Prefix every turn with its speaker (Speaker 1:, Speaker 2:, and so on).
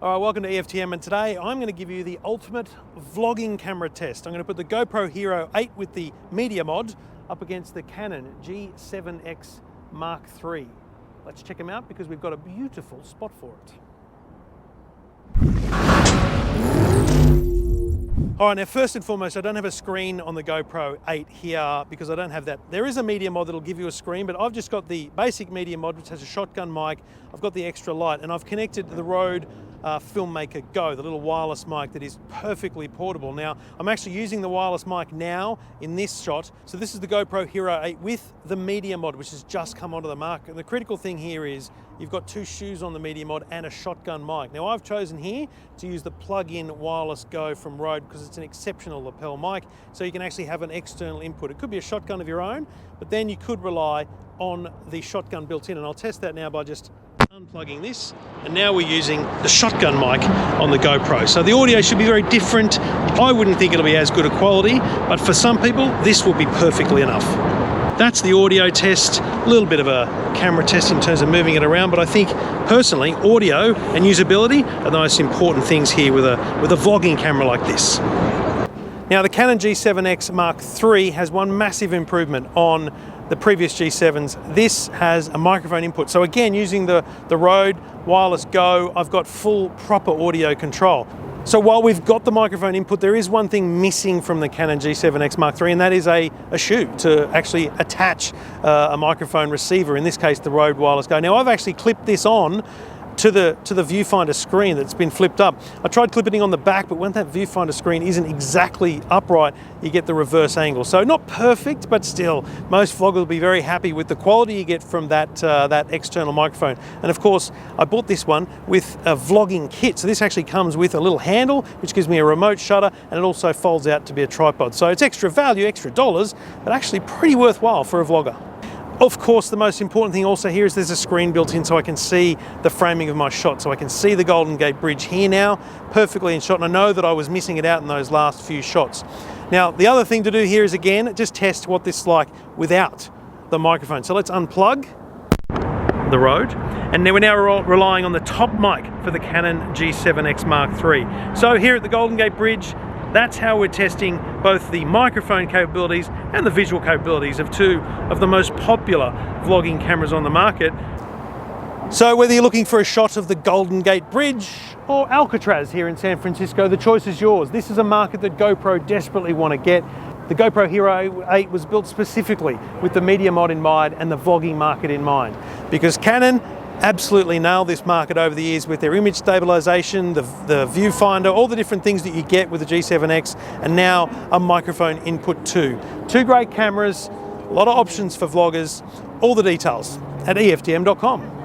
Speaker 1: All right, welcome to EFTM, and today I'm going to give you the ultimate vlogging camera test. I'm going to put the GoPro Hero 8 with the media mod up against the Canon G7X Mark III. Let's check them out because we've got a beautiful spot for it. All right, now first and foremost, I don't have a screen on the GoPro 8 here because I don't have that. There is a media mod that'll give you a screen, but I've just got the basic media mod, which has a shotgun mic. I've got the extra light, and I've connected the Rode Filmmaker Go, the little wireless mic that is perfectly portable. Now, I'm actually using the wireless mic now in this shot. So this is the GoPro Hero 8 with the media mod, which has just come onto the market. And the critical thing here is you've got two shoes on the media mod and a shotgun mic. Now, I've chosen here to use the plug-in wireless Go from Rode because it's an exceptional lapel mic, so you can actually have an external input. It could be a shotgun of your own, but then you could rely on the shotgun built in, and I'll test that now by just unplugging this, and now we're using the shotgun mic on the GoPro. So the audio should be very different. I wouldn't think it'll be as good a quality, but for some people, this will be perfectly enough. That's the audio test, a little bit of a camera test in terms of moving it around, but I think personally, audio and usability are the most important things here with a vlogging camera like this. Now, the Canon G7X Mark III has one massive improvement on the previous G7s. This has a microphone input. So again, using the Rode Wireless Go, I've got full proper audio control. So while we've got the microphone input, there is one thing missing from the Canon G7X Mark III, and that is a shoe to actually attach a microphone receiver, in this case the Rode Wireless Go. Now, I've actually clipped this on to the viewfinder screen that's been flipped up. I tried clipping it on the back, but when that viewfinder screen isn't exactly upright, you get the reverse angle. So not perfect, but still, most vloggers will be very happy with the quality you get from that external microphone. And of course, I bought this one with a vlogging kit. So this actually comes with a little handle, which gives me a remote shutter, and it also folds out to be a tripod. So it's extra value, extra dollars, but actually pretty worthwhile for a vlogger. Of course, the most important thing also here is there's a screen built in so I can see the framing of my shot. So I can see the Golden Gate Bridge here now, perfectly in shot, and I know that I was missing it out in those last few shots. Now, the other thing to do here is, again, just test what this is like without the microphone. So let's unplug the Rode, and then we're now relying on the top mic for the Canon G7X Mark III. So here at the Golden Gate Bridge, that's how we're testing both the microphone capabilities and the visual capabilities of two of the most popular vlogging cameras on the market. So whether you're looking for a shot of the Golden Gate Bridge or Alcatraz here in San Francisco, the choice is yours. This is a market that GoPro desperately want to get. The GoPro Hero 8 was built specifically with the media mod in mind and the vlogging market in mind, because Canon absolutely nailed this market over the years with their image stabilization, the viewfinder, all the different things that you get with the G7X, and now a microphone input too. Two great cameras, a lot of options for vloggers, all the details at EFTM.com.